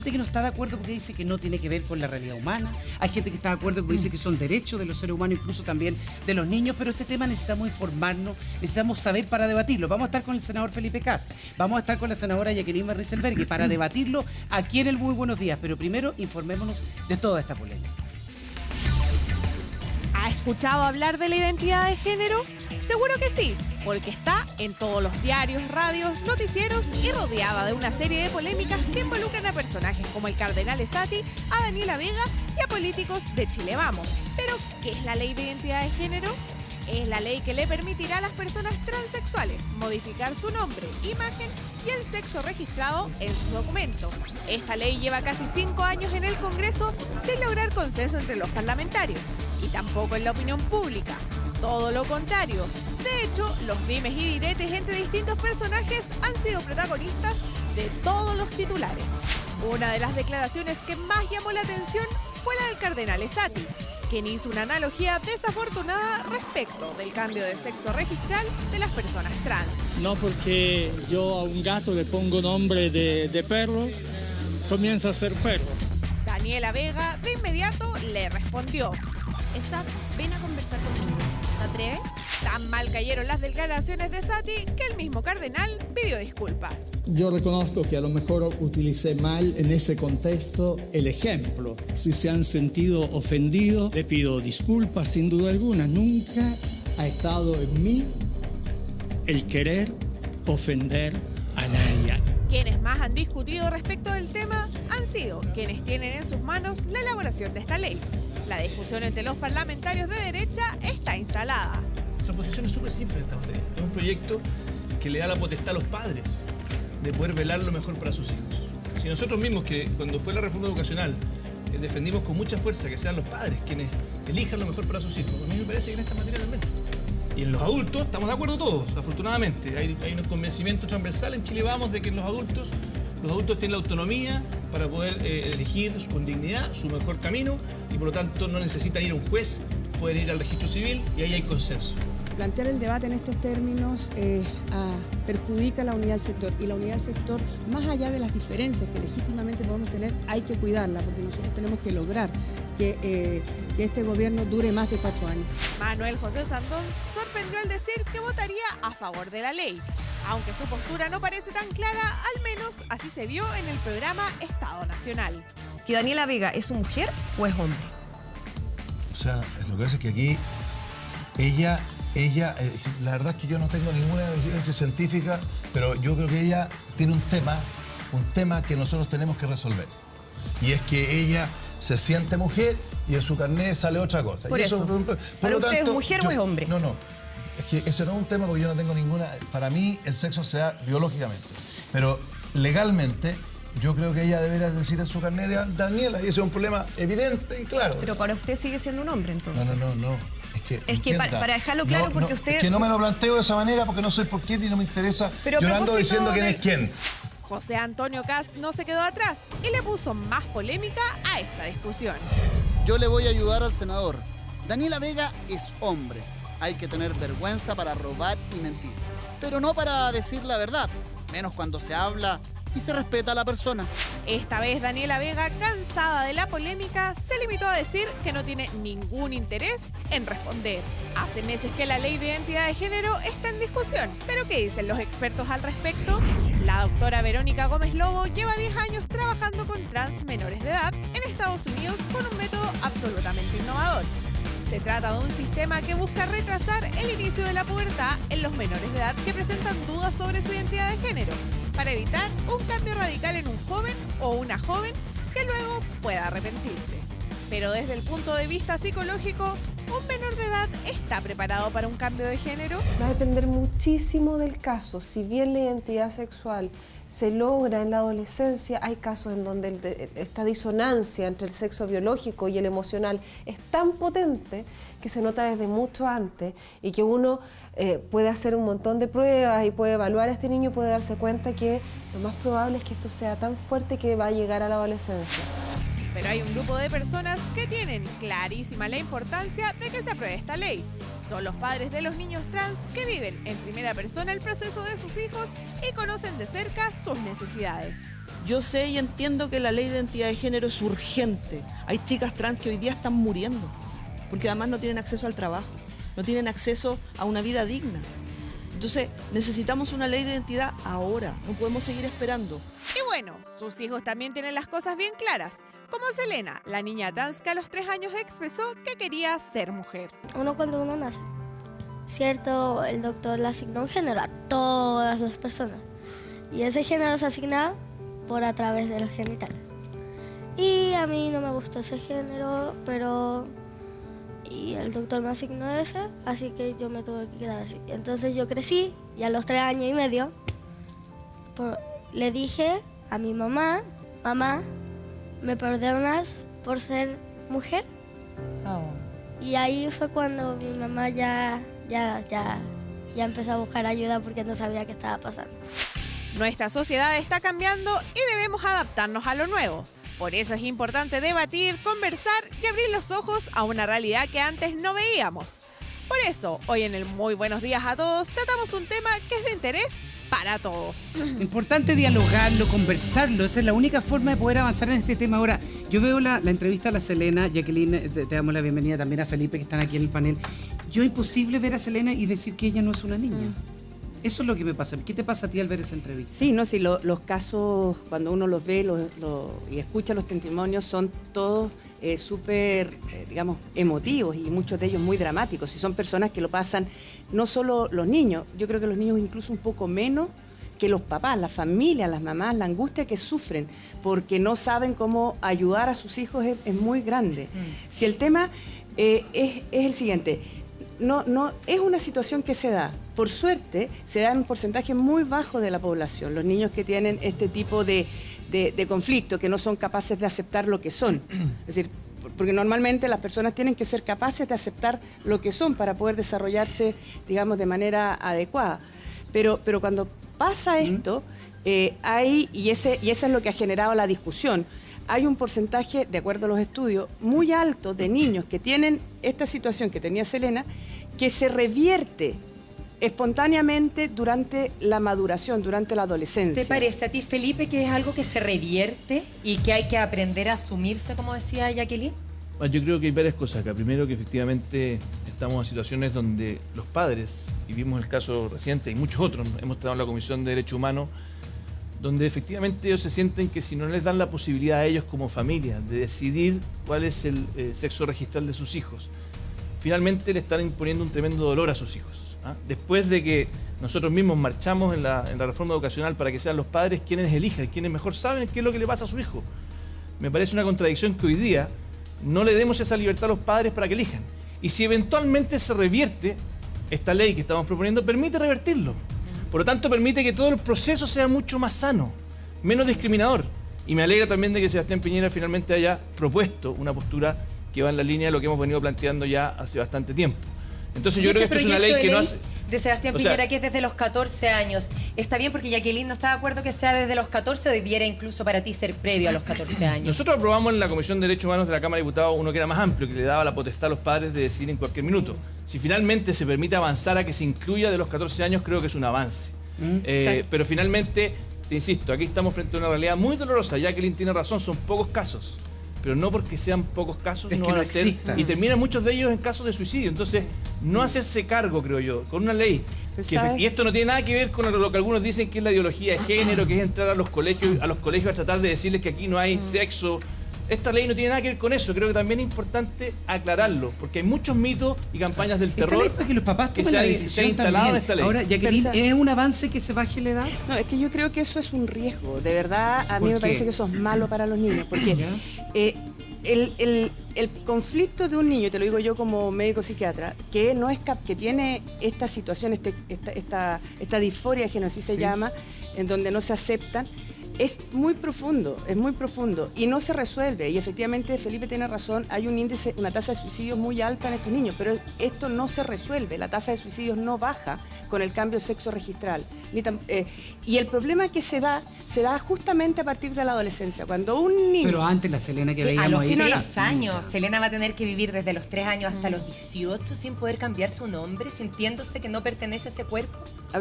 gente que no está de acuerdo porque dice que no tiene que ver con la realidad humana, hay gente que está de acuerdo porque dice que son derechos de los seres humanos, incluso también de los niños, pero este tema necesitamos informarnos, necesitamos saber para debatirlo. Vamos a estar con el senador Felipe Kast, vamos a estar con la senadora Jacqueline Van Rysselberghe para debatirlo aquí en el Muy Buenos Días, pero primero informémonos de toda esta polémica. ¿Ha escuchado hablar de la identidad de género? Seguro que sí, porque está en todos los diarios, radios, noticieros y rodeada de una serie de polémicas que involucran a personajes como el cardenal Esati, a Daniela Vega y a políticos de Chile Vamos. Pero, ¿qué es la ley de identidad de género? Es la ley que le permitirá a las personas transexuales modificar su nombre, imagen y el sexo registrado en sus documentos. Esta ley lleva casi 5 años en el Congreso sin lograr consenso entre los parlamentarios y tampoco en la opinión pública. Todo lo contrario. De hecho, los dimes y diretes entre distintos personajes han sido protagonistas de todos los titulares. Una de las declaraciones que más llamó la atención fue la del cardenal Esati, quien hizo una analogía desafortunada respecto del cambio de sexo registral de las personas trans. No porque yo a un gato le pongo nombre de perro, comienza a ser perro. Daniela Vega de inmediato le respondió: Esat, ven a conversar conmigo. ¿Te atreves? Tan mal cayeron las declaraciones de Sati que el mismo cardenal pidió disculpas. Yo reconozco que a lo mejor utilicé mal en ese contexto el ejemplo. Si se han sentido ofendidos, le pido disculpas sin duda alguna. Nunca ha estado en mí el querer ofender a nadie. Quienes más han discutido respecto del tema han sido quienes tienen en sus manos la elaboración de esta ley. La discusión entre los parlamentarios de derecha está instalada. Nuestra posición es súper simple en esta materia. Es un proyecto que le da la potestad a los padres de poder velar lo mejor para sus hijos. Si nosotros mismos, que cuando fue la reforma educacional, defendimos con mucha fuerza que sean los padres quienes elijan lo mejor para sus hijos, a mí me parece que en esta materia también. Y en los adultos estamos de acuerdo todos, afortunadamente. Hay un convencimiento transversal en Chile Vamos de que los adultos tienen la autonomía para poder elegir con dignidad su mejor camino y por lo tanto no necesitan ir a un juez, pueden ir al registro civil y ahí hay consenso. Plantear el debate en estos términos perjudica la unidad del sector, y la unidad del sector, más allá de las diferencias que legítimamente podemos tener, hay que cuidarla, porque nosotros tenemos que lograr que este gobierno dure más de 4 años. Manuel José Sandón sorprendió al decir que votaría a favor de la ley. Aunque su postura no parece tan clara, al menos así se vio en el programa Estado Nacional. ¿Que Daniela Vega es mujer o es hombre? O sea, lo que pasa es que aquí ella, la verdad es que yo no tengo ninguna evidencia científica, pero yo creo que ella tiene un tema que nosotros tenemos que resolver. Y es que ella se siente mujer y en su carnet sale otra cosa. Por eso. ¿Para usted es mujer o es hombre? No. Es que ese no es un tema porque yo no tengo ninguna... Para mí el sexo se da biológicamente. Pero legalmente yo creo que ella debería decir en su carnet de Daniela, y ese es un problema evidente y claro. Pero para usted sigue siendo un hombre entonces. No. Es que para dejarlo claro, porque usted... Es que no me lo planteo de esa manera porque no sé por qué y no me interesa. Pero yo no ando diciendo quién es quién. José Antonio Kast no se quedó atrás y le puso más polémica a esta discusión. Yo le voy a ayudar al senador. Daniela Vega es hombre. Hay que tener vergüenza para robar y mentir, pero no para decir la verdad, menos cuando se habla y se respeta a la persona. Esta vez Daniela Vega, cansada de la polémica, se limitó a decir que no tiene ningún interés en responder. Hace meses que la ley de identidad de género está en discusión, pero ¿qué dicen los expertos al respecto? La doctora Verónica Gómez Lobo lleva 10 años trabajando con trans menores de edad en Estados Unidos con un método absolutamente innovador. Se trata de un sistema que busca retrasar el inicio de la pubertad en los menores de edad que presentan dudas sobre su identidad de género, para evitar un cambio radical en un joven o una joven que luego pueda arrepentirse. Pero desde el punto de vista psicológico, ¿un menor de edad está preparado para un cambio de género? Va a depender muchísimo del caso. Si bien la identidad sexual se logra en la adolescencia, hay casos en donde esta disonancia entre el sexo biológico y el emocional es tan potente que se nota desde mucho antes y que uno puede hacer un montón de pruebas y puede evaluar a este niño y puede darse cuenta que lo más probable es que esto sea tan fuerte que va a llegar a la adolescencia. Pero hay un grupo de personas que tienen clarísima la importancia de que se apruebe esta ley. Son los padres de los niños trans que viven en primera persona el proceso de sus hijos y conocen de cerca sus necesidades. Yo sé y entiendo que la ley de identidad de género es urgente. Hay chicas trans que hoy día están muriendo, porque además no tienen acceso al trabajo, no tienen acceso a una vida digna. Entonces, necesitamos una ley de identidad ahora, no podemos seguir esperando. Y bueno, sus hijos también tienen las cosas bien claras. Como Selena, la niña trans que a los 3 años expresó que quería ser mujer. Cuando uno nace, cierto, el doctor le asignó un género a todas las personas. Y ese género se asigna por a través de los genitales. Y a mí no me gustó ese género, y el doctor me asignó ese, así que yo me tuve que quedar así. Entonces yo crecí y a los 3 años y medio le dije a mi mamá, mamá, ¿me perdonas por ser mujer? Oh. Y ahí fue cuando mi mamá ya empezó a buscar ayuda porque no sabía qué estaba pasando. Nuestra sociedad está cambiando y debemos adaptarnos a lo nuevo. Por eso es importante debatir, conversar y abrir los ojos a una realidad que antes no veíamos. Por eso, hoy en el Muy Buenos Días a Todos, tratamos un tema que es de interés para todos. Importante dialogarlo, conversarlo. Esa es la única forma de poder avanzar en este tema. Ahora, yo veo la entrevista a la Selena, Jacqueline, te damos la bienvenida también a Felipe, que están aquí en el panel. Yo es imposible ver a Selena y decir que ella no es una niña. Eso es lo que me pasa. ¿Qué te pasa a ti al ver esa entrevista? Sí, no, sí, los casos, cuando uno los ve y escucha los testimonios, son todos súper, digamos, emotivos y muchos de ellos muy dramáticos. Y son personas que lo pasan, no solo los niños, yo creo que los niños incluso un poco menos que los papás, las familias, las mamás, la angustia que sufren porque no saben cómo ayudar a sus hijos es muy grande. Si el tema es el siguiente, no es una situación que se da. Por suerte, se da en un porcentaje muy bajo de la población, los niños que tienen este tipo de conflicto, que no son capaces de aceptar lo que son. Es decir, porque normalmente las personas tienen que ser capaces de aceptar lo que son para poder desarrollarse, digamos, de manera adecuada. Pero cuando pasa esto, y eso es lo que ha generado la discusión. Hay un porcentaje, de acuerdo a los estudios, muy alto de niños que tienen esta situación que tenía Selena, que se revierte espontáneamente durante la maduración, durante la adolescencia. ¿Te parece a ti, Felipe, que es algo que se revierte y que hay que aprender a asumirse, como decía Jacqueline? Bueno, yo creo que hay varias cosas acá. Primero, que efectivamente estamos en situaciones donde los padres, y vimos el caso reciente y muchos otros, hemos estado en la Comisión de Derechos Humanos, donde efectivamente ellos se sienten que si no les dan la posibilidad a ellos como familia de decidir cuál es el sexo registral de sus hijos, finalmente le están imponiendo un tremendo dolor a sus hijos. Después de que nosotros mismos marchamos en la reforma educacional para que sean los padres quienes elijan, quienes mejor saben qué es lo que le pasa a su hijo. Me parece una contradicción que hoy día no le demos esa libertad a los padres para que elijan. Y si eventualmente se revierte, esta ley que estamos proponiendo permite revertirlo. Por lo tanto, permite que todo el proceso sea mucho más sano, menos discriminador. Y me alegra también de que Sebastián Piñera finalmente haya propuesto una postura que va en la línea de lo que hemos venido planteando ya hace bastante tiempo. Entonces yo creo que esta es una ley que no hace... de Sebastián Piñera, que es desde los 14 años. Está bien, porque Jacqueline no está de acuerdo que sea desde los 14 o debiera incluso para ti ser previo a los 14 años. Nosotros aprobamos en la Comisión de Derechos Humanos de la Cámara de Diputados uno que era más amplio, que le daba la potestad a los padres de decidir en cualquier minuto. Si finalmente se permite avanzar a que se incluya de los 14 años, creo que es un avance. Pero finalmente, te insisto, aquí estamos frente a una realidad muy dolorosa. Jacqueline tiene razón, son pocos casos. Pero no porque sean pocos casos, no van a ser, y terminan muchos de ellos en casos de suicidio. Entonces, no hacerse cargo, creo yo, con una ley. Y esto no tiene nada que ver con lo que algunos dicen que es la ideología de género, que es entrar a los colegios a tratar de decirles que aquí no hay sexo. Esta ley no tiene nada que ver con eso. Creo que también es importante aclararlo, porque hay muchos mitos y campañas del terror que los papás que se han instalado en esta ley. Ahora, Jacqueline, ¿es un avance que se baje la edad? No, es que yo creo que eso es un riesgo. De verdad, a mí me parece que eso es malo para los niños, porque el conflicto de un niño, te lo digo yo como médico psiquiatra, que no es que tiene esta situación, esta disforia de género, así se llama, en donde no se aceptan, es muy profundo y no se resuelve. Y efectivamente Felipe tiene razón, hay una tasa de suicidios muy alta en estos niños, pero esto no se resuelve, la tasa de suicidios no baja con el cambio de sexo registral. Y el problema que se da justamente a partir de la adolescencia, cuando un niño... Pero antes la Selena que veíamos a los ahí... 3 años, Selena va a tener que vivir desde los 3 años hasta los 18 sin poder cambiar su nombre, sintiéndose que no pertenece a ese cuerpo.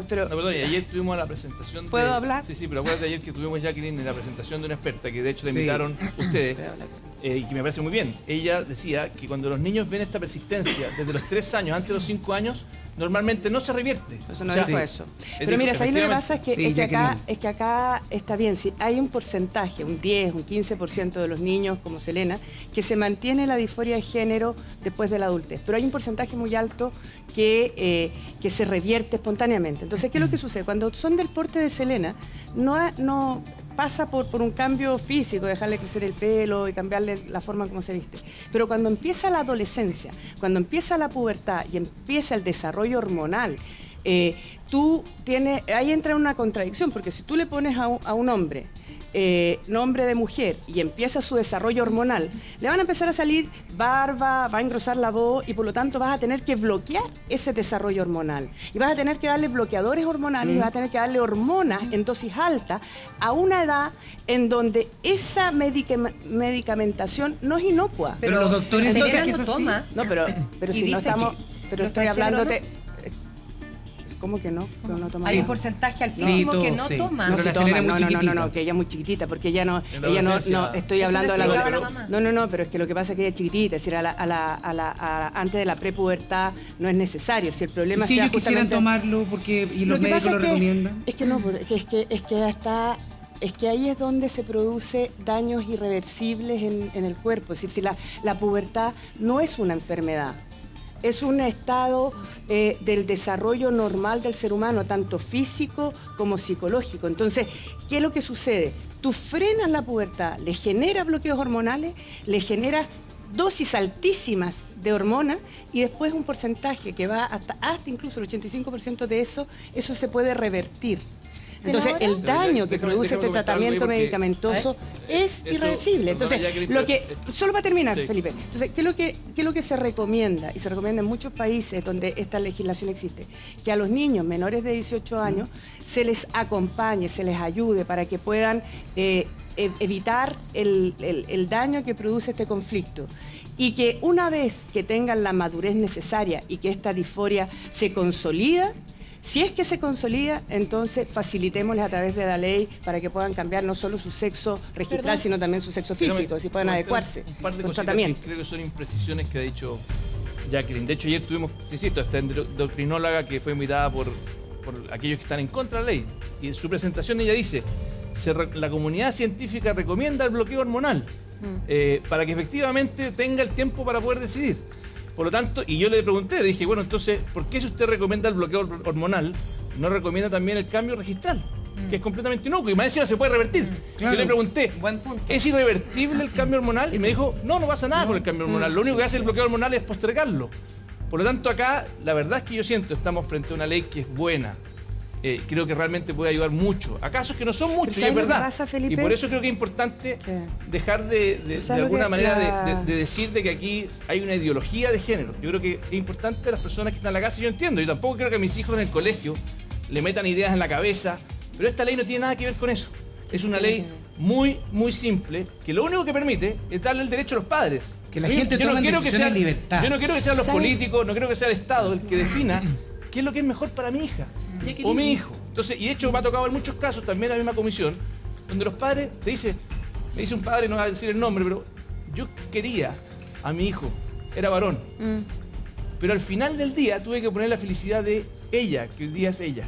Pero... No, perdón, y ayer tuvimos la presentación de... ¿Puedo hablar? Sí, pero acuérdate ayer que tuvimos ya Jacqueline, en la presentación de una experta, que de hecho le invitaron ustedes, y que me parece muy bien. Ella decía que cuando los niños ven esta persistencia desde los 3 años, antes de los 5 años, normalmente no se revierte. Eso no dijo eso. Pero mira, ahí lo que pasa es que acá está bien. Si hay un porcentaje, un 10, un 15% de los niños, como Selena, que se mantiene la disforia de género después de la adultez. Pero hay un porcentaje muy alto que se revierte espontáneamente. Entonces, ¿qué es lo que sucede? Cuando son del porte de Selena, no pasa por un cambio físico, dejarle crecer el pelo y cambiarle la forma como se viste. Pero cuando empieza la adolescencia, cuando empieza la pubertad y empieza el desarrollo hormonal, ahí entra una contradicción, porque si tú le pones a un hombre nombre de mujer y empieza su desarrollo hormonal, le van a empezar a salir barba, va a engrosar la voz y por lo tanto vas a tener que bloquear ese desarrollo hormonal y vas a tener que darle bloqueadores hormonales y vas a tener que darle hormonas en dosis alta a una edad en donde esa medicamentación no es inocua. Pero los doctores entonces, no toma. No, pero si no estamos, pero estoy hablándote. ¿Cómo que no? Pero no toma. Hay un porcentaje altísimo que no toma. No, que ella es muy chiquitita, porque ella no estoy hablando de la adolescencia. No, pero es que lo que pasa es que ella es chiquitita, es decir, antes de la prepubertad no es necesario. Si el problema si ellos quisieran tomarlo porque y los médicos lo recomiendan. Es que no, es que ahí es donde se produce daños irreversibles en el cuerpo. Es decir, si la pubertad no es una enfermedad. Es un estado del desarrollo normal del ser humano, tanto físico como psicológico. Entonces, ¿qué es lo que sucede? Tú frenas la pubertad, le generas bloqueos hormonales, le generas dosis altísimas de hormonas y después un porcentaje que va hasta incluso el 85% de eso se puede revertir. Entonces, el daño que produce este tratamiento medicamentoso es irreversible. Entonces, solo para terminar, Felipe. Entonces, ¿qué es lo que se recomienda? Y se recomienda en muchos países donde esta legislación existe, que a los niños menores de 18 años se les acompañe, se les ayude para que puedan evitar el daño que produce este conflicto. Y que una vez que tengan la madurez necesaria y que esta disforia se consolida, si es que se consolida, entonces facilitémosles a través de la ley para que puedan cambiar no solo su sexo registral, sino también su sexo físico, si puedan adecuarse un par de con cositas tratamiento. Que creo que son imprecisiones que ha dicho Jacqueline. De hecho, ayer tuvimos, insisto, esta endocrinóloga que fue invitada por aquellos que están en contra de la ley. Y en su presentación ella dice, la comunidad científica recomienda el bloqueo hormonal para que efectivamente tenga el tiempo para poder decidir. Por lo tanto, y yo le pregunté, le dije, bueno, entonces, ¿por qué si usted recomienda el bloqueo hormonal, no recomienda también el cambio registral? Que es completamente inocuo y más encima se puede revertir. Claro. Yo le pregunté, ¿es irrevertible el cambio hormonal? Y me dijo, no pasa nada con el cambio hormonal. Lo único que hace el bloqueo hormonal es postergarlo. Por lo tanto, acá, la verdad es que yo siento, estamos frente a una ley que es buena. Creo que realmente puede ayudar mucho. A casos que no son muchos, y es verdad. Pasa, Felipe? Y por eso creo que es importante dejar de alguna manera de decir de que aquí hay una ideología de género. Yo creo que es importante las personas que están en la casa, yo entiendo. Yo tampoco creo que a mis hijos en el colegio le metan ideas en la cabeza, pero esta ley no tiene nada que ver con eso. Es una ley muy, muy simple, que lo único que permite es darle el derecho a los padres. Que la gente tome decisiones en libertad. Yo no quiero que sean los políticos, no quiero que sea el Estado el que defina qué es lo que es mejor para mi hija o mi hijo. Entonces, y de hecho me ha tocado en muchos casos también la misma comisión, donde los padres me dice un padre, no va a decir el nombre, pero yo quería a mi hijo, era varón, pero al final del día tuve que poner la felicidad de ella, que hoy día es ella.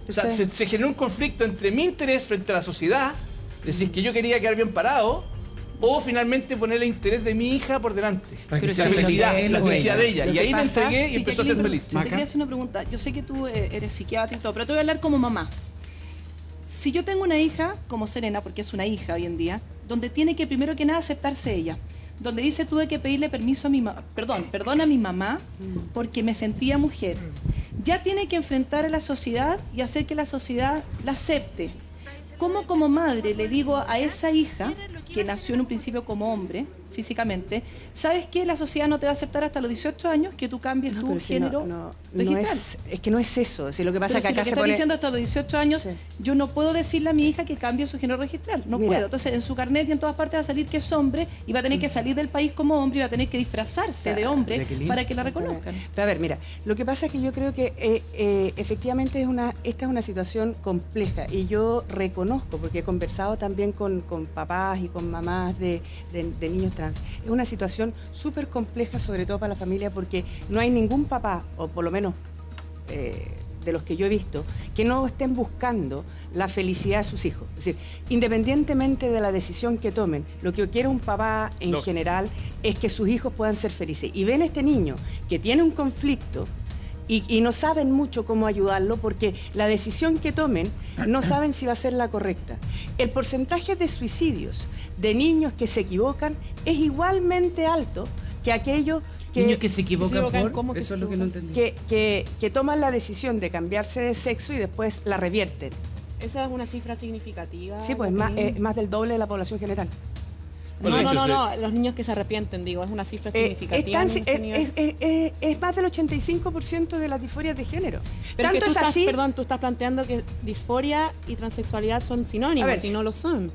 O sea, se generó un conflicto entre mi interés frente a la sociedad, decir que yo quería quedar bien parado, o finalmente poner el interés de mi hija por delante. Pero la felicidad de ella. Y ahí me entregué y empezó a ser feliz. Te quería hacer una pregunta. Yo sé que tú eres psiquiatra y todo, pero te voy a hablar como mamá. Si yo tengo una hija como Serena, porque es una hija hoy en día, donde tiene que primero que nada aceptarse ella, donde dice tuve que pedirle permiso a mi mamá, perdón a mi mamá porque me sentía mujer, ya tiene que enfrentar a la sociedad y hacer que la sociedad la acepte. ¿Cómo como madre le digo a esa hija que nació en un principio como hombre, físicamente, ¿sabes que la sociedad no te va a aceptar hasta los 18 años que tú cambies tu género registral? Es que no es eso. Si lo que pasa es que acá si se está pone... diciendo hasta los 18 años, yo no puedo decirle a mi hija que cambie su género registral. No puedo. Entonces, en su carnet y en todas partes va a salir que es hombre y va a tener que salir del país como hombre y va a tener que disfrazarse de hombre para que la reconozcan. Pero a ver, mira, lo que pasa es que yo creo que efectivamente esta es una situación compleja y yo reconozco, porque he conversado también con papás y con mamás de niños trans. Es una situación súper compleja, sobre todo para la familia, porque no hay ningún papá, o por lo menos de los que yo he visto, que no estén buscando la felicidad de sus hijos. Es decir, independientemente de la decisión que tomen, lo que quiere un papá en general es que sus hijos puedan ser felices. Y ven a este niño que tiene un conflicto y no saben mucho cómo ayudarlo, porque la decisión que tomen no saben si va a ser la correcta. El porcentaje de suicidios de niños que se equivocan es igualmente alto que aquellos niños que se equivocan por... Eso es lo que no entendí. Que toman la decisión de cambiarse de sexo y después la revierten. ¿Esa es una cifra significativa? Sí, pues más del doble de la población general. No, los niños que se arrepienten, digo, es una cifra significativa. Es más del 85% de las disforias de género. Pero Tanto es así... Perdón, tú estás planteando que disforia y transexualidad son sinónimos y no lo son.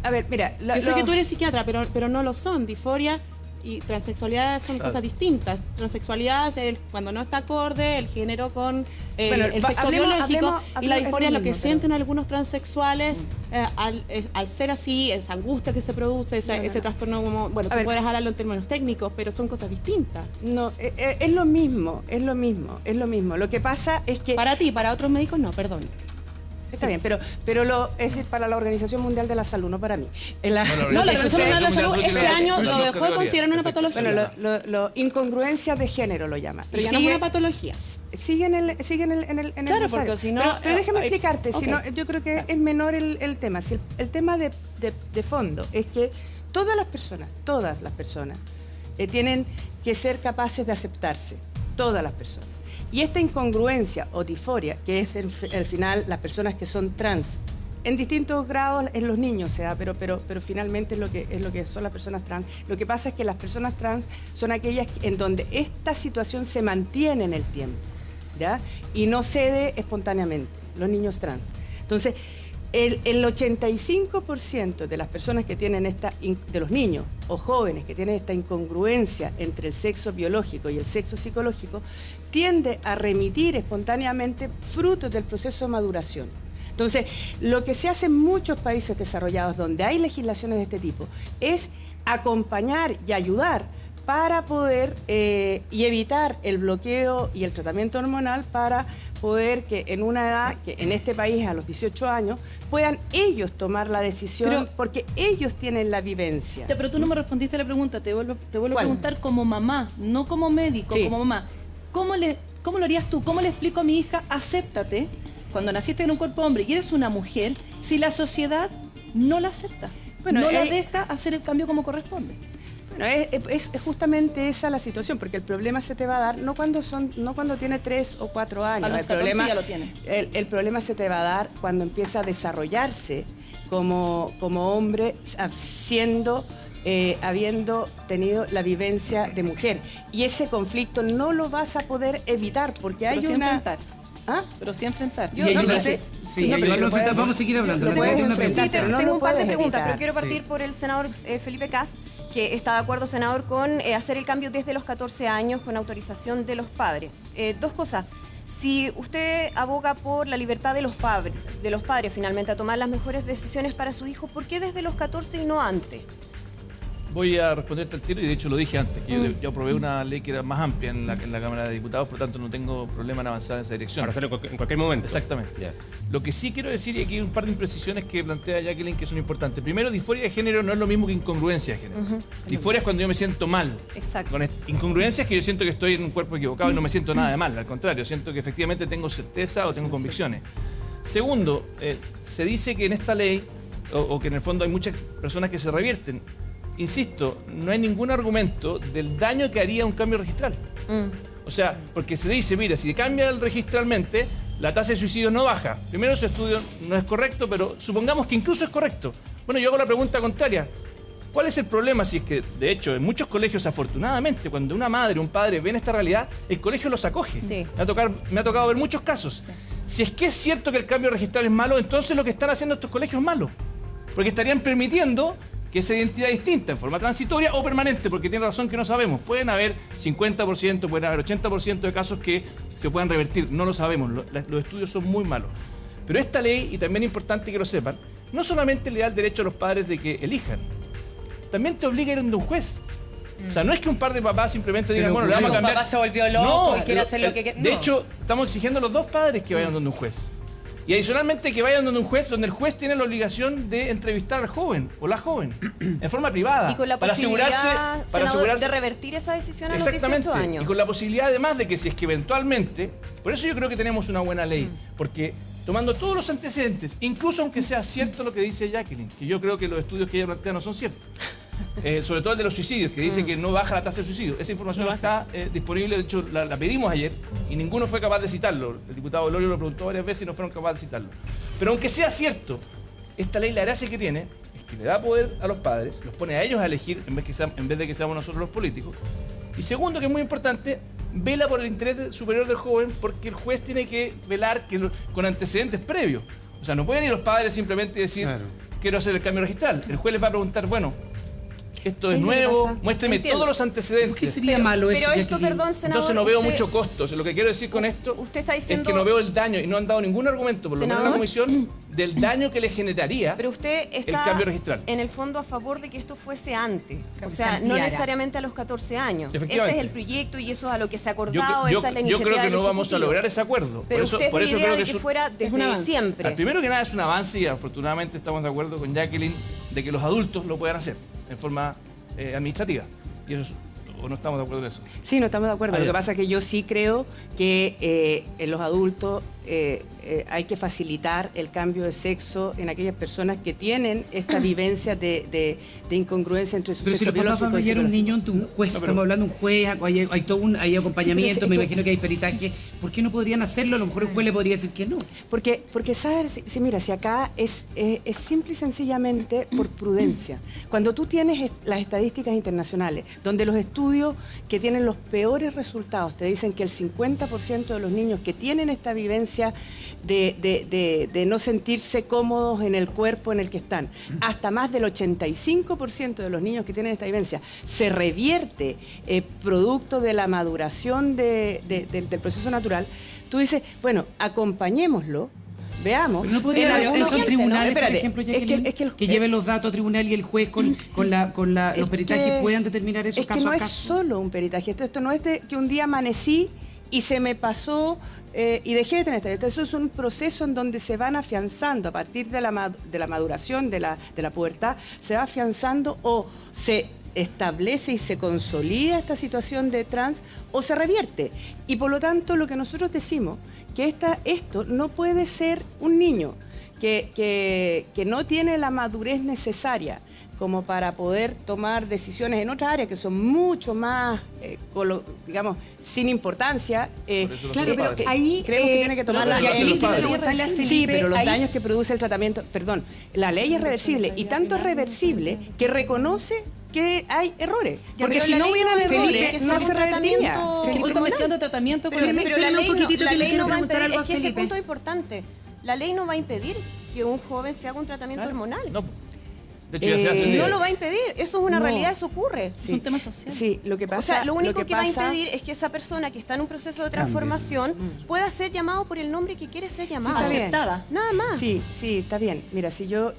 A ver, mira... Yo sé que tú eres psiquiatra, pero no lo son. Disforia y transexualidad son cosas distintas. Transexualidad es cuando no está acorde el género con el sexo biológico, y la disforia es lo que sienten algunos transexuales al ser así, esa angustia que se produce, ese trastorno, como, bueno, tú puedes hablarlo en términos técnicos, pero son cosas distintas. No, es lo mismo. Lo que pasa es que... Para ti, para otros médicos no, perdón. Está bien, pero es para la Organización Mundial de la Salud, no para mí. La Organización Mundial de la Salud este año lo dejó de considerar una patología. Bueno, incongruencia de género lo llama. Pero ya no es una patología. Sigue en el claro, porque si no... Pero déjame explicarte, si no, yo creo que es menor el tema. Si el tema de fondo es que todas las personas tienen que ser capaces de aceptarse, todas las personas. Y esta incongruencia o disforia, que es al final las personas que son trans, en distintos grados en los niños se da, pero finalmente es lo que son las personas trans. Lo que pasa es que las personas trans son aquellas en donde esta situación se mantiene en el tiempo, ¿ya? Y no cede espontáneamente, los niños trans. Entonces, el 85% de las personas que tienen de los niños o jóvenes que tienen esta incongruencia entre el sexo biológico y el sexo psicológico tiende a remitir espontáneamente frutos del proceso de maduración. Entonces, lo que se hace en muchos países desarrollados donde hay legislaciones de este tipo es acompañar y ayudar para poder y evitar el bloqueo y el tratamiento hormonal para poder que en una edad, que en este país a los 18 años, puedan ellos tomar la decisión, porque ellos tienen la vivencia. Pero tú no me respondiste a la pregunta, te vuelvo a preguntar como mamá, no como médico, como mamá. ¿Cómo lo harías tú? ¿Cómo le explico a mi hija, acéptate, cuando naciste en un cuerpo hombre y eres una mujer, si la sociedad no la acepta? Bueno, no la deja hacer el cambio como corresponde. Bueno, es justamente esa la situación, porque el problema se te va a dar no cuando tiene 3 o 4 años. A los 14 ya lo tiene. El problema se te va a dar cuando empieza a desarrollarse como hombre, habiendo tenido la vivencia de mujer. Y ese conflicto no lo vas a poder evitar, porque hay enfrentar. ¿Ah? Pero sí enfrentar. Vamos a seguir hablando. Tengo un par de preguntas, pero quiero partir por el senador Felipe Kast, que está de acuerdo, senador, con hacer el cambio desde los 14 años con autorización de los padres. Dos cosas. Si usted aboga por la libertad de los padres finalmente a tomar las mejores decisiones para su hijo, ¿por qué desde los 14 y no antes? Voy a responderte al tiro y de hecho lo dije antes, que yo aprobé una ley que era más amplia en la Cámara de Diputados, por lo tanto no tengo problema en avanzar en esa dirección. Para hacerlo en cualquier momento. Exactamente. Yeah. Lo que sí quiero decir, y aquí hay un par de imprecisiones que plantea Jacqueline que son importantes. Primero, disforia de género no es lo mismo que incongruencia de género. Disforia es cuando yo me siento mal. Exacto. Con incongruencia es que yo siento que estoy en un cuerpo equivocado y no me siento nada de mal. Al contrario, siento que efectivamente tengo certeza o tengo convicciones. Segundo, se dice que en esta ley, o que en el fondo hay muchas personas que se revierten. Insisto, no hay ningún argumento del daño que haría un cambio registral. O sea, porque se dice, mira, si cambia registralmente, la tasa de suicidio no baja. Primero, su estudio no es correcto, pero supongamos que incluso es correcto. Bueno, yo hago la pregunta contraria. ¿Cuál es el problema? Si es que, de hecho, en muchos colegios, afortunadamente, cuando una madre o un padre ven esta realidad, el colegio los acoge. Sí. Me ha tocado ver muchos casos. Sí. Si es que es cierto que el cambio registral es malo, entonces lo que están haciendo estos colegios es malo. Porque estarían permitiendo que esa identidad distinta, en forma transitoria o permanente, porque tiene razón que no sabemos. Pueden haber 50%, pueden haber 80% de casos que se puedan revertir. No lo sabemos. Los estudios son muy malos. Pero esta ley, y también es importante que lo sepan, no solamente le da el derecho a los padres de que elijan, también te obliga a ir donde un juez. O sea, no es que un par de papás simplemente digan, bueno, le vamos a cambiar. Un papá se volvió loco y quiere hacer lo que quiere. De hecho, estamos exigiendo a los dos padres que vayan donde un juez. Y adicionalmente que vayan donde un juez, donde el juez tiene la obligación de entrevistar al joven o la joven, en forma privada. Y con la para posibilidad, asegurarse de revertir esa decisión a los 18 exactamente, años. y con la posibilidad además de que si es que eventualmente, por eso yo creo que tenemos una buena ley, porque tomando todos los antecedentes, incluso aunque sea cierto lo que dice Jacqueline, que yo creo que los estudios que ella plantea no son ciertos, sobre todo el de los suicidios, que dice que no baja la tasa de suicidio. Esa información no está disponible, de hecho la pedimos ayer y ninguno fue capaz de citarlo. El diputado Lorio lo preguntó varias veces y no fueron capaces de citarlo. Pero aunque sea cierto, esta ley, la gracia que tiene es que le da poder a los padres, los pone a ellos a elegir en vez de que seamos nosotros los políticos. Y segundo, que es muy importante, vela por el interés superior del joven, porque el juez tiene que velar con antecedentes previos. O sea, no pueden ir los padres simplemente decir, quiero hacer el cambio registral. El juez les va a preguntar, bueno, esto es nuevo, muéstreme todos los antecedentes. ¿Qué sería malo eso? Pero esto, perdón, senador, entonces no veo mucho costo. O sea, lo que quiero decir con esto es que no veo el daño, y no han dado ningún argumento, por lo menos en la comisión, del daño que le generaría el cambio registral. En el fondo a favor de que esto fuese antes. O sea, no necesariamente a los 14 años. Ese es el proyecto y eso es a lo que se ha acordado, esa es la iniciativa. Yo creo que no vamos a lograr ese acuerdo. Pero por eso creo que fuera desde siempre. Primero que nada es un avance y afortunadamente estamos de acuerdo con Jacqueline de que los adultos lo puedan hacer en forma administrativa. Y eso ¿o no estamos de acuerdo en eso? Sí, no estamos de acuerdo. Lo que pasa es que yo sí creo que en los adultos hay que facilitar el cambio de sexo en aquellas personas que tienen esta vivencia de incongruencia entre su sexo biológico y psicológico. Un niño ante un juez, estamos hablando de un juez, hay todo hay acompañamiento, me imagino que hay peritaje. ¿Por qué no podrían hacerlo? A lo mejor el juez le podría decir que no. Porque ¿sabes? Mira, si acá es simple y sencillamente por prudencia. Cuando tú tienes las estadísticas internacionales, donde los estudios que tienen los peores resultados te dicen que el 50% de los niños que tienen esta vivencia de no sentirse cómodos en el cuerpo en el que están, hasta más del 85% de los niños que tienen esta vivencia se revierte producto de la maduración del proceso natural, tú dices, bueno, acompañémoslo. Veamos. Pero no podría haber esos tribunales, por ejemplo, que lleven los datos a tribunal y el juez con los peritajes puedan determinar esos casos a caso. Es solo un peritaje. Esto no es de que un día amanecí y se me pasó y dejé de tener esta. Eso es un proceso en donde se van afianzando a partir de la maduración, de la pubertad, se va afianzando o se establece y se consolida esta situación de trans o se revierte. Y por lo tanto lo que nosotros decimos que esto no puede ser un niño que no tiene la madurez necesaria como para poder tomar decisiones en otras áreas que son mucho más, digamos, sin importancia. Claro, pero ahí creemos que tiene que tomar la ley. Sí, pero los daños que produce el tratamiento, perdón, la ley es reversible y tanto es reversible que reconoce que hay errores. Porque si no hubieran errores, no se revertiría. Felipe está metiendo tratamiento con pero la ley no va a impedir, es que ese punto es importante. La ley no va a impedir que un joven se haga un tratamiento hormonal. No. De hecho, ya se hace no lo va a impedir, eso es una realidad, eso ocurre. Es un tema social. Sí, lo que pasa. O sea, lo único que va a impedir es que esa persona que está en un proceso de transformación pueda ser llamado por el nombre que quiere ser llamado. Aceptada. Nada más. Sí, está bien. Mira, si yo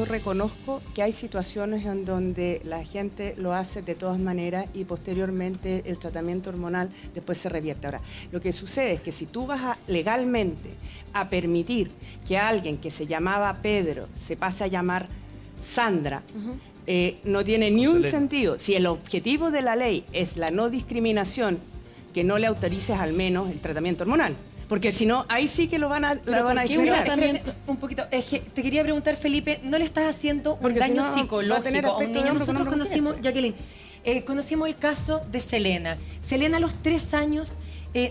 reconozco que hay situaciones en donde la gente lo hace de todas maneras y posteriormente el tratamiento hormonal después se revierte. Ahora, lo que sucede es que si tú vas legalmente a permitir que alguien que se llamaba Pedro se pase a llamar Sandra, no tiene ni un sentido. Si el objetivo de la ley es la no discriminación, que no le autorices al menos el tratamiento hormonal. Porque si no, ahí sí que lo van a discriminar. Un poquito. Es que te quería preguntar, Felipe, ¿no le estás haciendo un daño psicológico a un niño? Nosotros conocimos, Jacqueline, conocimos el caso de Selena. Selena a los 3 años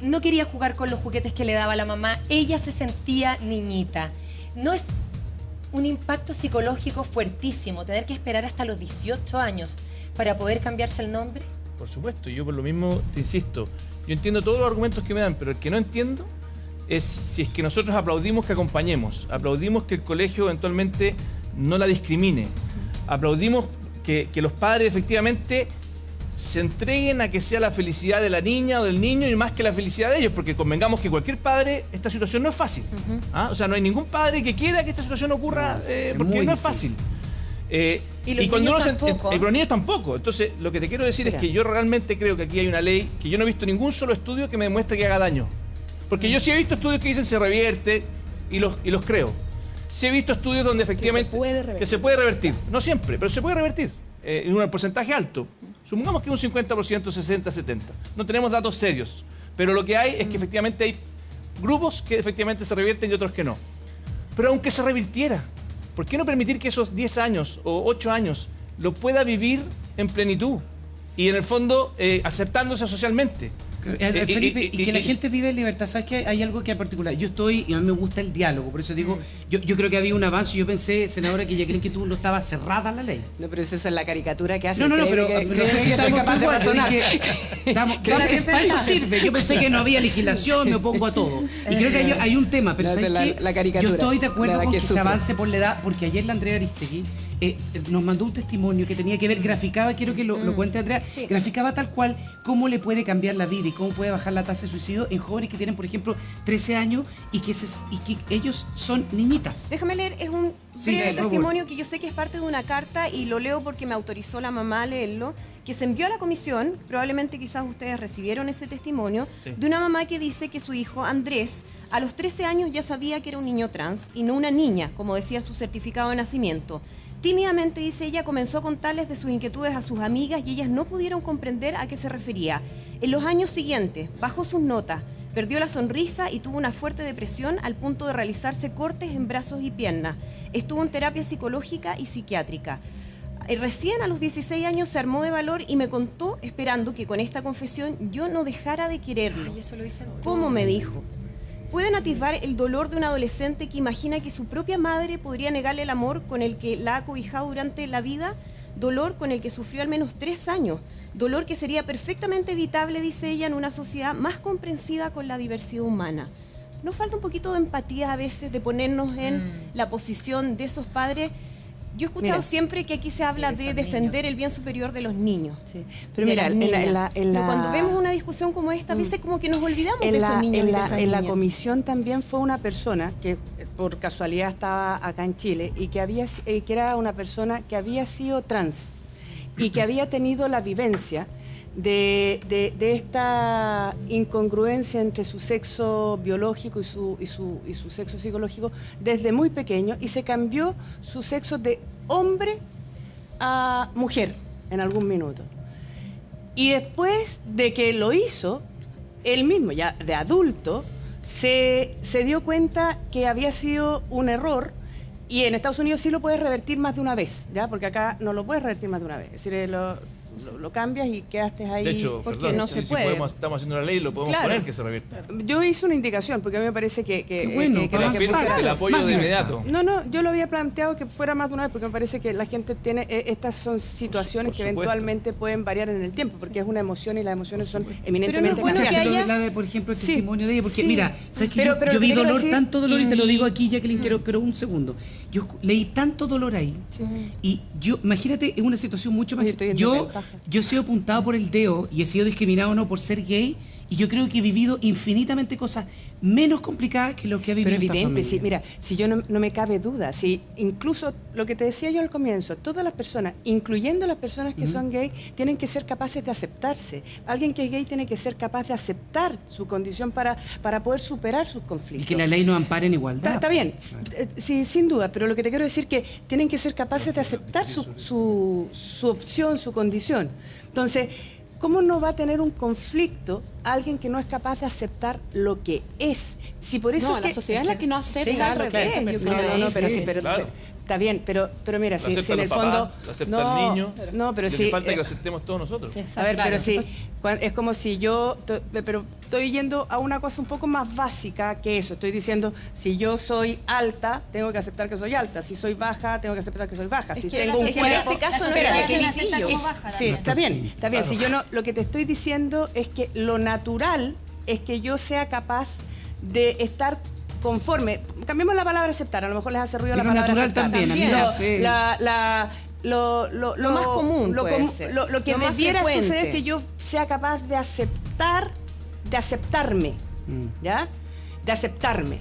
no quería jugar con los juguetes que le daba la mamá. Ella se sentía niñita. No es un impacto psicológico fuertísimo, tener que esperar hasta los 18 años para poder cambiarse el nombre? Por supuesto, yo por lo mismo te insisto, yo entiendo todos los argumentos que me dan, pero el que no entiendo es si es que nosotros aplaudimos que acompañemos, aplaudimos que el colegio eventualmente no la discrimine, aplaudimos que los padres efectivamente se entreguen a que sea la felicidad de la niña o del niño y más que la felicidad de ellos, porque convengamos que cualquier padre, esta situación no es fácil. O sea, no hay ningún padre que quiera que esta situación ocurra porque no es fácil. Y cuando uno los niños tampoco. Entonces, lo que te quiero decir es que yo realmente creo que aquí hay una ley que yo no he visto ningún solo estudio que me demuestre que haga daño. Porque yo sí he visto estudios que dicen se revierte y los creo. Sí he visto estudios donde efectivamente que se puede revertir. No siempre, pero se puede revertir en un porcentaje alto. Supongamos que un 50%, 60, 70. No tenemos datos serios. Pero lo que hay es que efectivamente hay grupos que efectivamente se revierten y otros que no. Pero aunque se revirtiera, ¿por qué no permitir que esos 10 años o 8 años lo pueda vivir en plenitud? Y en el fondo aceptándose socialmente. Felipe, y que la gente vive en libertad. ¿Sabes qué? Hay algo que es particular. Yo estoy, y a mí me gusta el diálogo, por eso digo, yo creo que había un avance. Yo pensé, senadora, que ya creen que tú no estaba cerrada la ley. No, pero eso es la caricatura que hace. No, pero no sé si soy capaz de razonar. Para eso sirve. Yo pensé que no había legislación, me opongo a todo. Y creo que hay un tema, pero ¿sabes qué? Yo estoy de acuerdo con que se avance por la edad, porque ayer la Andrea Aristegui nos mandó un testimonio que tenía que ver, graficaba, quiero que lo cuente Andrea, graficaba tal cual cómo le puede cambiar la vida y cómo puede bajar la tasa de suicidio en jóvenes que tienen, por ejemplo, 13 años y que ellos son niñitas. Déjame leer, es un breve testimonio que yo sé que es parte de una carta y lo leo porque me autorizó la mamá a leerlo, que se envió a la comisión, probablemente quizás ustedes recibieron ese testimonio, de una mamá que dice que su hijo Andrés a los 13 años ya sabía que era un niño trans y no una niña, como decía su certificado de nacimiento. Tímidamente, dice ella, comenzó a contarles de sus inquietudes a sus amigas y ellas no pudieron comprender a qué se refería. En los años siguientes, bajó sus notas, perdió la sonrisa y tuvo una fuerte depresión al punto de realizarse cortes en brazos y piernas. Estuvo en terapia psicológica y psiquiátrica. Recién a los 16 años se armó de valor y me contó, esperando que con esta confesión yo no dejara de quererlo. Ay, eso lo dicen todos. ¿Cómo me dijo? Pueden atisbar el dolor de un adolescente que imagina que su propia madre podría negarle el amor con el que la ha cobijado durante la vida, dolor con el que sufrió al menos 3 años, dolor que sería perfectamente evitable, dice ella, en una sociedad más comprensiva con la diversidad humana. Nos falta un poquito de empatía a veces, de ponernos en la posición de esos padres. Yo he escuchado siempre que aquí se habla de defender el bien superior de los niños. Sí. Pero mira, pero cuando vemos una discusión como esta, a veces como que nos olvidamos de esos niños. En la comisión también fue una persona que por casualidad estaba acá en Chile y que era una persona que había sido trans y que había tenido la vivencia de esta incongruencia entre su sexo biológico y su sexo psicológico desde muy pequeño, y se cambió su sexo de hombre a mujer en algún minuto. Y después de que lo hizo, él mismo, ya de adulto, se dio cuenta que había sido un error. Y en Estados Unidos sí lo puedes revertir más de una vez, ¿ya? Porque acá no lo puedes revertir más de una vez. Es decir, lo cambias y quedaste ahí, de hecho, porque no se puede. Estamos haciendo la ley, lo podemos poner que se revierta. Yo hice una indicación porque a mí me parece que el apoyo de inmediato. No, yo lo había planteado que fuera más de una vez porque me parece que la gente tiene, estas son situaciones que eventualmente pueden variar en el tiempo, porque es una emoción y las emociones son eminentemente cambiantes. Por ejemplo, el testimonio de ella, porque mira, ¿sabes qué? Yo vi dolor, tanto dolor, y te lo digo aquí, Jacqueline, quiero un segundo. Yo leí tanto dolor ahí, y yo, imagínate, es una situación mucho más... Yo he sido apuntado por el dedo y he sido discriminado no por ser gay, y yo creo que he vivido infinitamente cosas menos complicadas que lo que ha vivido esta familia. Sí, mira, si yo no me cabe duda, si incluso lo que te decía yo al comienzo, todas las personas, incluyendo las personas que son gay, tienen que ser capaces de aceptarse. Alguien que es gay tiene que ser capaz de aceptar su condición para poder superar sus conflictos. Y que la ley nos ampare en igualdad. Está bien, sí, sin duda, pero lo que te quiero decir es que tienen que ser capaces de aceptar su opción, su condición. Entonces, ¿cómo no va a tener un conflicto alguien que no es capaz de aceptar lo que es? Si por eso la sociedad es la que no acepta lo que es. Está bien, pero mira, si en el fondo... Lo acepta el niño. No, pero sí... falta que lo aceptemos todos nosotros. A ver, pero sí, es como si yo... Pero estoy yendo a una cosa un poco más básica que eso. Estoy diciendo, si yo soy alta, tengo que aceptar que soy alta. Si soy baja, tengo que aceptar que soy baja. Si tengo un cuerpo... En este caso no es sencillo. Sí, está bien. Si yo no... Lo que te estoy diciendo es que lo natural es que yo sea capaz de estar conforme. Cambiemos la palabra aceptar, a lo mejor les hace ruido la palabra aceptar. También. Lo más común, lo que debiera suceder es que yo sea capaz de aceptarme, ¿ya? De aceptarme.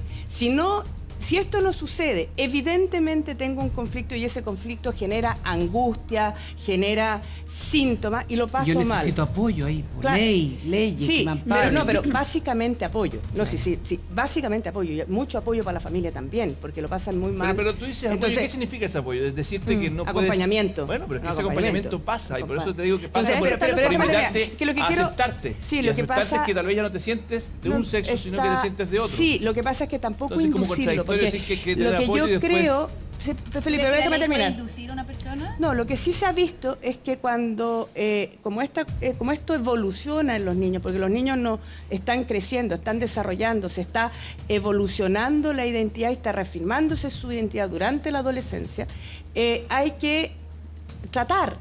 Si esto no sucede, evidentemente tengo un conflicto y ese conflicto genera angustia, genera síntomas y lo paso mal. Yo necesito apoyo ahí, claro. Leyes sí, pero básicamente apoyo. No, sí, básicamente apoyo. Mucho apoyo para la familia también, porque lo pasan muy mal. Pero tú dices apoyo, ¿qué significa ese apoyo? Es decirte que no puedes... Acompañamiento. Bueno, pero es que ese acompañamiento pasa y por eso te digo que pasa por invitarte a aceptarte. Sí, lo que pasa es que tal vez ya no te sientes de un sexo, sino que te sientes de otro. Sí, lo que pasa es que tampoco inducirlo. Porque lo que yo creo... Felipe, déjame terminar. ¿Puede inducir a una persona? No, lo que sí se ha visto es que cuando, como esto evoluciona en los niños, porque los niños no están creciendo, están desarrollando, se está evolucionando la identidad y está reafirmándose su identidad durante la adolescencia, hay que tratar,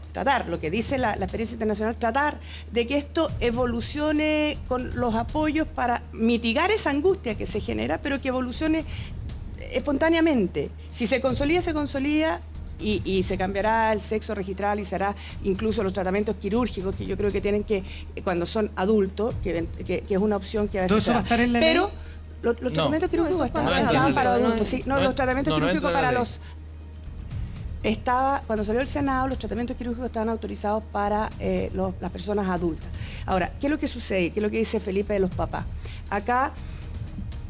lo que dice la experiencia internacional, tratar de que esto evolucione con los apoyos para mitigar esa angustia que se genera, pero que evolucione espontáneamente. Si se consolida y se cambiará el sexo registral y se hará incluso los tratamientos quirúrgicos que yo creo que tienen que, cuando son adultos, que es una opción que a veces... ¿Todo eso va a estar en la ley? Los tratamientos quirúrgicos estaban para adultos, sí. No, los tratamientos quirúrgicos para los... Cuando salió el Senado, los tratamientos quirúrgicos estaban autorizados para las personas adultas. Ahora, ¿qué es lo que sucede? ¿Qué es lo que dice Felipe de los papás? Acá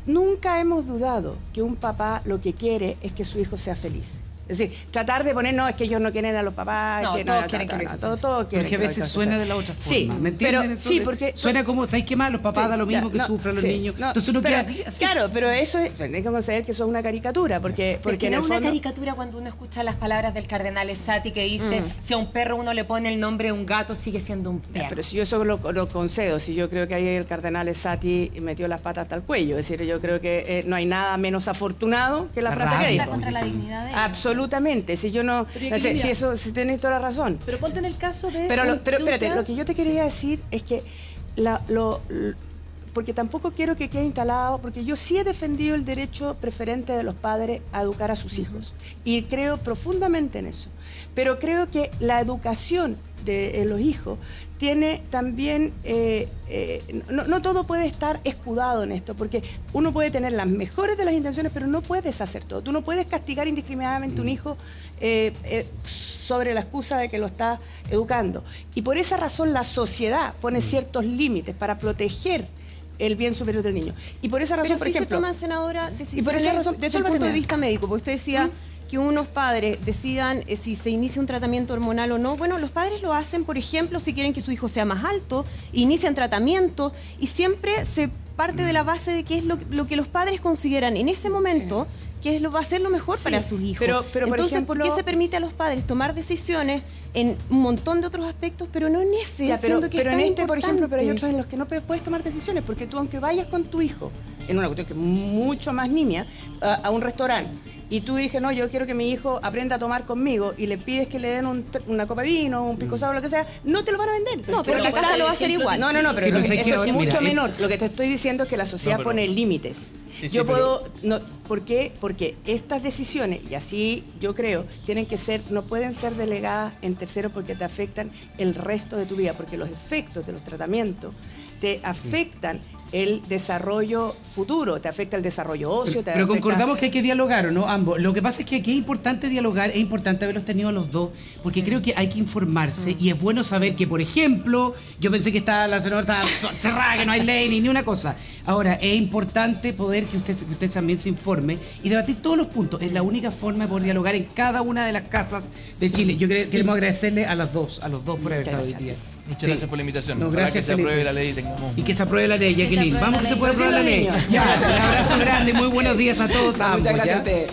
nunca hemos dudado que un papá lo que quiere es que su hijo sea feliz. Es decir, tratar de poner, no, es que ellos no quieren a los papás. No, todos quieren que todos quieren. Porque a veces suena de la otra forma. Sí, ¿me entienden? pero, sí, porque suena como, ¿sabes qué más? Los papás da lo mismo que sufran los niños. Entonces uno queda así. Claro, pero eso es, tenés que considerar que eso es una caricatura, porque en el fondo... una caricatura cuando uno escucha las palabras del cardenal Esati que dice, si a un perro uno le pone el nombre de un gato, sigue siendo un perro. Pero si yo eso lo concedo, si yo creo que ahí el cardenal Esati metió las patas hasta el cuello, es decir, yo creo que no hay nada menos afortunado que la frase que dijo. Contra la dignidad de él. Absolutamente, si yo no... Si tenéis toda la razón. Pero ponte en el caso de... Pero espérate, lo que yo te quería decir es que porque tampoco quiero que quede instalado, porque yo sí he defendido el derecho preferente de los padres a educar a sus hijos y creo profundamente en eso, pero creo que la educación de los hijos tiene también, no todo puede estar escudado en esto, porque uno puede tener las mejores de las intenciones, pero no puedes hacer todo. Tú no puedes castigar indiscriminadamente a un hijo sobre la excusa de que lo está educando. Y por esa razón la sociedad pone ciertos límites para proteger el bien superior del niño. Y por esa razón, pero por sí ejemplo... se toman, senadora, decisiones y por esa razón, desde el punto de vista médico, porque usted decía... que unos padres decidan si se inicia un tratamiento hormonal o no. Bueno, los padres lo hacen, por ejemplo, si quieren que su hijo sea más alto, inician tratamiento y siempre se parte de la base de que es lo que los padres consideran en ese momento que va a ser lo mejor para sus hijos. Pero entonces, ejemplo, ¿por qué se permite a los padres tomar decisiones en un montón de otros aspectos, pero no en ese? Pero en este, por ejemplo, pero hay otros en los que no puedes tomar decisiones, porque tú, aunque vayas con tu hijo, en una cuestión que es mucho más nimia, a un restaurante, y tú dices, no, yo quiero que mi hijo aprenda a tomar conmigo, y le pides que le den una copa de vino, un pisco sour, lo que sea, no te lo van a vender. No, pero la casa lo va a hacer igual. No, pero eso es mucho menor. Lo que te estoy diciendo es que la sociedad pone límites. Yo puedo... ¿Por qué? Porque estas decisiones, y así yo creo, no pueden ser delegadas en terceros porque te afectan el resto de tu vida, porque los efectos de los tratamientos te afectan el desarrollo futuro, te afecta el desarrollo óseo. Pero concordamos que hay que dialogar, ¿o no? Ambos. Lo que pasa es que aquí es importante dialogar, es importante haberlos tenido los dos, porque creo que hay que informarse y es bueno saber que, por ejemplo, yo pensé que la senadora estaba cerrada, que no hay ley ni una cosa. Ahora, es importante poder que usted también se informe y debatir todos los puntos. Es la única forma de poder dialogar en cada una de las casas de Chile. Yo queremos agradecerle a los dos por haber estado hoy día. Muchas gracias por la invitación. No, gracias, que se apruebe la ley y que se apruebe la ley, Jacqueline. Vamos que se puede aprobar la ley. Ya, un abrazo grande, muy buenos días a todos. Muchas gracias a ustedes.